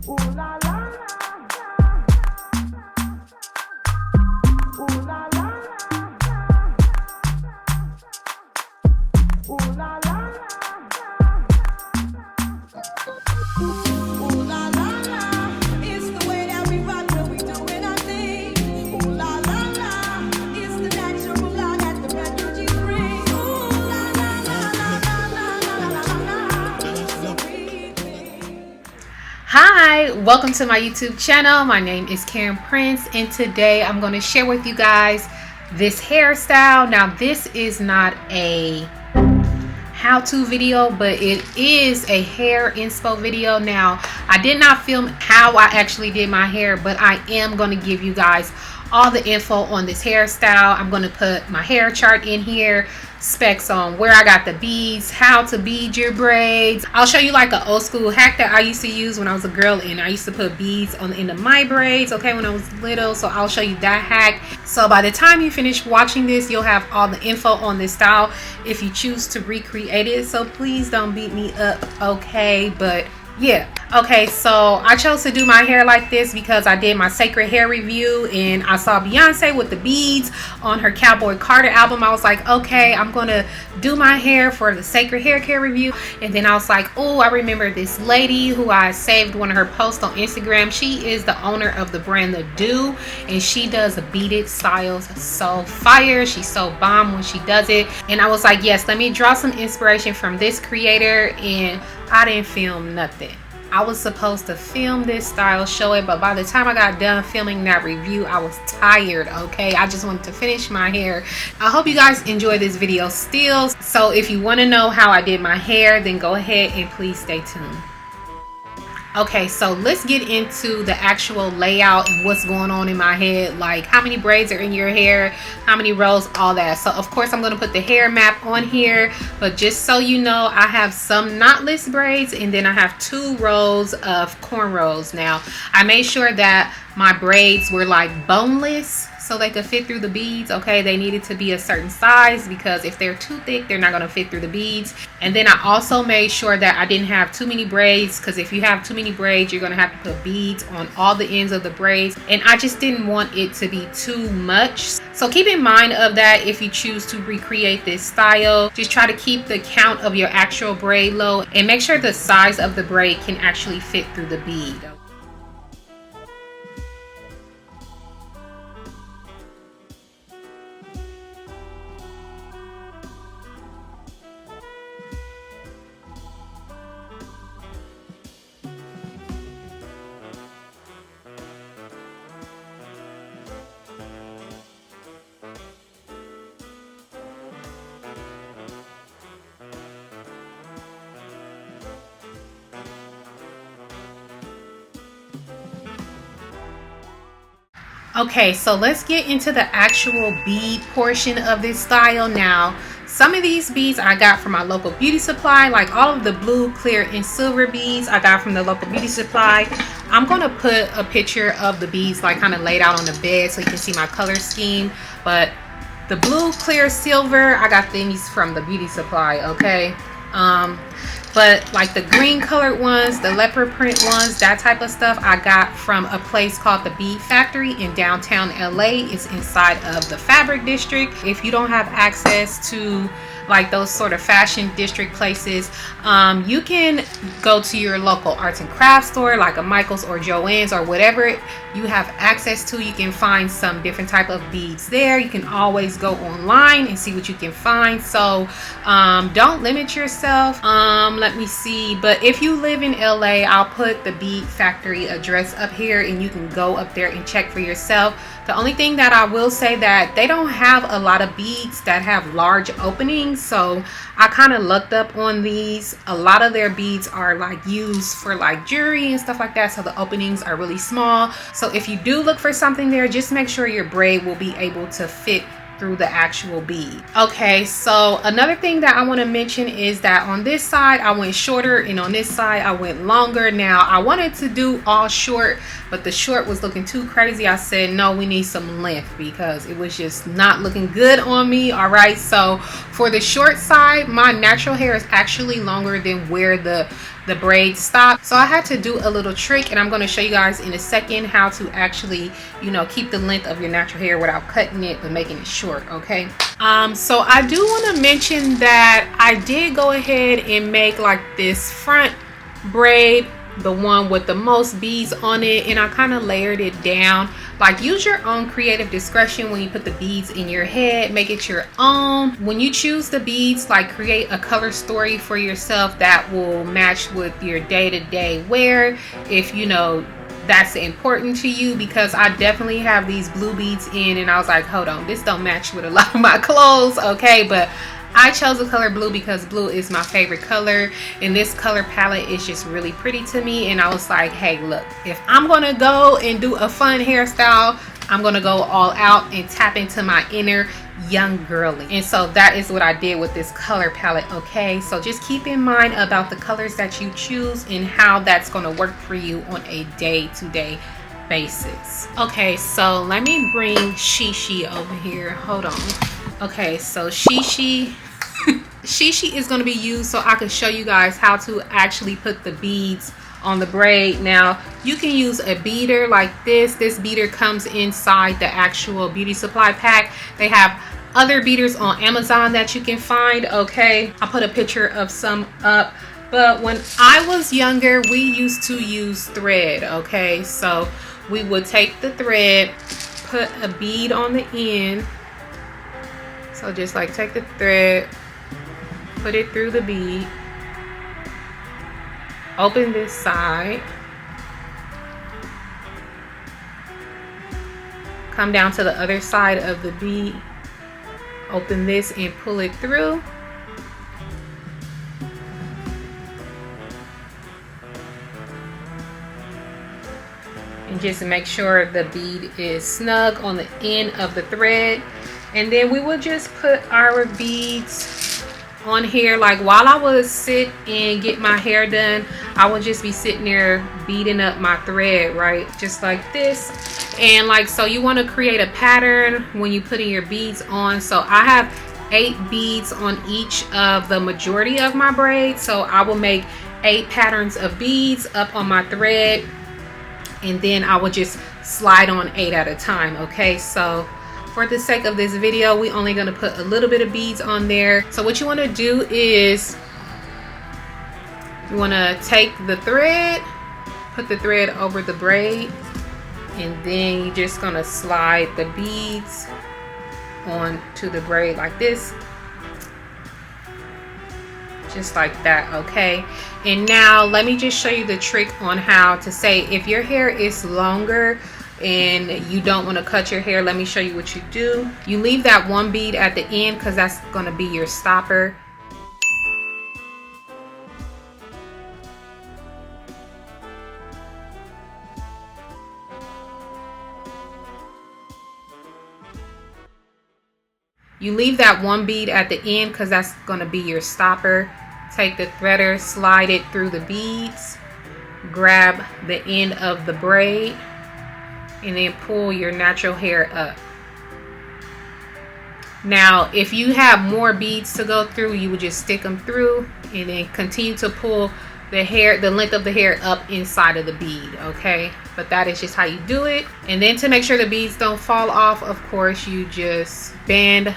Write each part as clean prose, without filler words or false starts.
Ooh la la ooh la la ooh la la ooh la la it's the way that we rock when we doing our thing. Ooh la la it's the natural law that the refugees bring. Ooh la la it's the breathing. Hi, welcome to my YouTube channel. My name is Karen Prince, and today I'm going to share with you guys this hairstyle. Now, this is not a how-to video, but it is a hair inspo video. Now, I did not film how I actually did my hair, but I am going to give you guys all the info on this hairstyle. I'm going to put my hair chart in here, specs on where I got the beads, how to bead your braids. I'll show you like an old school hack that I used to use when I was a girl, and I used to put beads on the end of my braids, okay, when I was little. So I'll show you that hack. So by the time you finish watching this, you'll have all the info on this style if you choose to recreate it. So please don't beat me up, okay? But yeah, okay, so I chose to do my hair like this because I did my Sacred Hair review and I saw Beyonce with the beads on her Cowboy Carter album. I was like, okay, I'm gonna do my hair for the Sacred Hair Care review. And then I was like, oh, I remember this lady who I saved one of her posts on Instagram. She is the owner of the brand The Do, and she does beaded styles so fire. She's so bomb when she does it. And I was like, yes, let me draw some inspiration from this creator. And I didn't film nothing. I was supposed to film this style, show it, but by the time I got done filming that review, I was tired, okay? I just wanted to finish my hair. I hope you guys enjoy this video still. So if you want to know how I did my hair, then go ahead and please stay tuned. Okay, so let's get into the actual layout and what's going on in my head, like how many braids are in your hair, how many rows, all that. So of course I'm going to put the hair map on here, but just so you know, I have some knotless braids and then I have 2 rows of cornrows. Now I made sure that my braids were like boneless so they could fit through the beads, okay? They needed to be a certain size because if they're too thick, they're not gonna fit through the beads. And then I also made sure that I didn't have too many braids, because if you have too many braids, you're gonna have to put beads on all the ends of the braids. And I just didn't want it to be too much. So keep in mind of that if you choose to recreate this style. Just try to keep the count of your actual braid low and make sure the size of the braid can actually fit through the bead. Okay, so let's get into the actual bead portion of this style. Now, some of these beads I got from my local beauty supply, like all of the blue, clear, and silver beads I got from the local beauty supply. I'm gonna put a picture of the beads like kind of laid out on the bed so you can see my color scheme. But the blue, clear, silver, I got these from the beauty supply, okay? But like the green colored ones, the leopard print ones, that type of stuff, I got from a place called the Bead Factory in downtown LA. It's inside of the Fabric District. If you don't have access to like those sort of fashion district places, you can go to your local arts and crafts store like a Michael's or Joann's or whatever you have access to. You can find some different type of beads there. You can always go online and see what you can find. So don't limit yourself. Let me see, but if you live in LA, I'll put the Bead Factory address up here and you can go up there and check for yourself. The only thing that I will say that they don't have a lot of beads that have large openings, so I kind of lucked up on these. A lot of their beads are like used for like jewelry and stuff like that, so the openings are really small. So if you do look for something there, just make sure your braid will be able to fit through the actual bead. Okay, so another thing that I want to mention is that on this side I went shorter and on this side I went longer. Now I wanted to do all short, but the short was looking too crazy. I said no, we need some length because it was just not looking good on me. All right, so for the short side, my natural hair is actually longer than where the the braid stop. So I had to do a little trick, and I'm going to show you guys in a second how to actually, you know, keep the length of your natural hair without cutting it but making it short. Okay, so I do want to mention that I did go ahead and make like this front braid, the one with the most beads on it, and I kind of layered it down. Like, use your own creative discretion when you put the beads in your head. Make it your own. When you choose the beads, like, create a color story for yourself that will match with your day-to-day wear, if you know that's important to you, because I definitely have these blue beads in and I was like, hold on, this don't match with a lot of my clothes. Okay, but I chose the color blue because blue is my favorite color, and this color palette is just really pretty to me. And I was like, hey, look, if I'm gonna go and do a fun hairstyle, I'm gonna go all out and tap into my inner young girly. And so that is what I did with this color palette. Okay, so just keep in mind about the colors that you choose and how that's gonna work for you on a day-to-day basis. Okay, so let me bring Shishi over here. Hold on. Okay, so Shishi is going to be used so I can show you guys how to actually put the beads on the braid. Now, you can use a beater like this. This beater comes inside the actual beauty supply pack. They have other beaters on Amazon that you can find. Okay, I'll put a picture of some up. But when I was younger, we used to use thread. Okay, so we would take the thread, put a bead on the end. So just like take the thread, put it through the bead, open this side, come down to the other side of the bead, open this and pull it through. And just make sure the bead is snug on the end of the thread. And then we will just put our beads on here. Like, while I would sit and get my hair done, I would just be sitting there beading up my thread, right? Just like this. And like, so you want to create a pattern when you putting your beads on. So I have 8 beads on each of the majority of my braids. So I will make 8 patterns of beads up on my thread. And then I will just slide on 8 at a time. Okay, so for the sake of this video, we only going to put a little bit of beads on there. So what you want to do is you want to take the thread, put the thread over the braid, and then you're just going to slide the beads onto the braid like this. Just like that. Okay, and now let me just show you the trick on how to say, if your hair is longer and you don't want to cut your hair, let me show you what you do. You leave that one bead at the end because that's going to be your stopper. You leave that one bead at the end because that's going to be your stopper. Take the threader, slide it through the beads, grab the end of the braid, and then pull your natural hair up. Now, if you have more beads to go through, you would just stick them through and then continue to pull the hair, the length of the hair up inside of the bead. Okay, but that is just how you do it. And then to make sure the beads don't fall off, of course, you just bend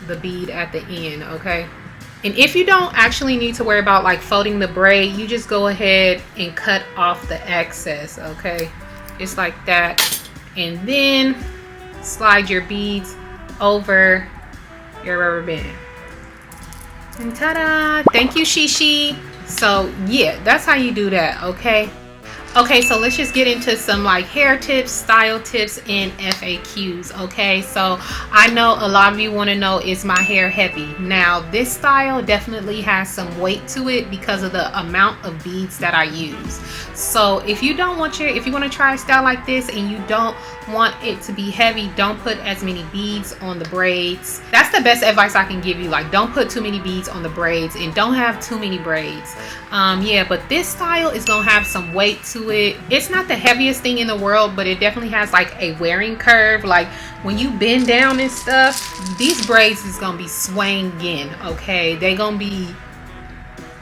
the bead at the end. Okay, and if you don't actually need to worry about like folding the braid, you just go ahead and cut off the excess. Okay, just like that, and then slide your beads over your rubber band, and ta-da! Thank you, Shishi. So yeah, that's how you do that. Okay, so let's just get into some like hair tips, style tips, and FAQs. Okay, so I know a lot of you want to know, is my hair heavy? Now, this style definitely has some weight to it because of the amount of beads that I use. So if you don't want if you want to try a style like this and you don't want it to be heavy, don't put as many beads on the braids. That's the best advice I can give you. Like, don't put too many beads on the braids and don't have too many braids. Yeah, but this style is gonna have some weight to it. It's not the heaviest thing in the world, but it definitely has like a wearing curve. Like when you bend down and stuff, these braids is gonna be swinging. Okay, they gonna be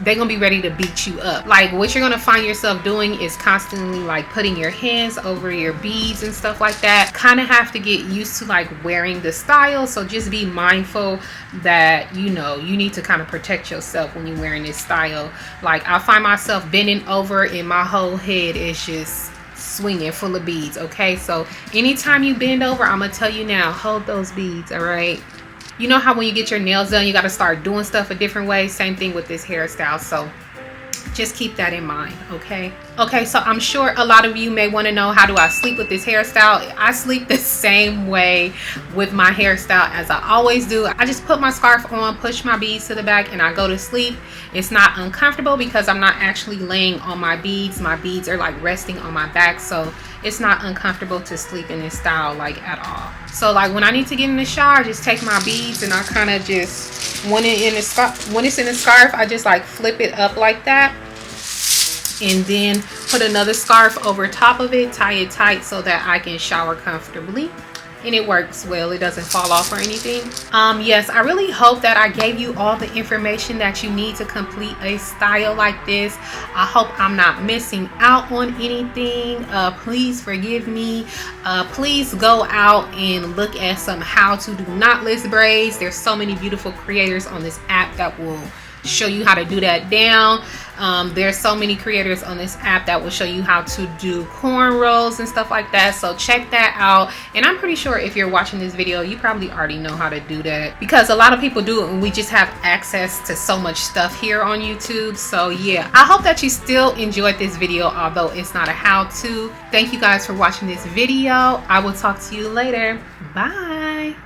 they're gonna be ready to beat you up. Like, what you're gonna find yourself doing is constantly like putting your hands over your beads and stuff like that. Kind of have to get used to like wearing the style, so just be mindful that you need to kind of protect yourself when you're wearing this style. Like, I find myself bending over and my whole head is just swinging full of beads. Okay, so anytime you bend over, I'm gonna tell you now, hold those beads. All right, you know how when you get your nails done, you got to start doing stuff a different way? Same thing with this hairstyle. So just keep that in mind. Okay, so I'm sure a lot of you may want to know, how do I sleep with this hairstyle? I sleep the same way with my hairstyle as I always do. I just put my scarf on, push my beads to the back, and I go to sleep. It's not uncomfortable because I'm not actually laying on my beads. My beads are like resting on my back, so it's not uncomfortable to sleep in this style like at all. So like when I need to get in the shower, I just take my beads and I kind of just, when it's in the scarf, I just like flip it up like that, and then put another scarf over top of it, tie it tight so that I can shower comfortably. And it works well, it doesn't fall off or anything. Yes, I really hope that I gave you all the information that you need to complete a style like this. I hope I'm not missing out on anything. Please forgive me. Please go out and look at some how to do knotless braids. There's so many beautiful creators on this app that will show you how to do that down. There's so many creators on this app that will show you how to do cornrows and stuff like that, so check that out. And I'm pretty sure if you're watching this video, you probably already know how to do that, because a lot of people do it and we just have access to so much stuff here on YouTube. So yeah, I hope that you still enjoyed this video, although it's not a how-to. Thank you guys for watching this video. I will talk to you later. Bye.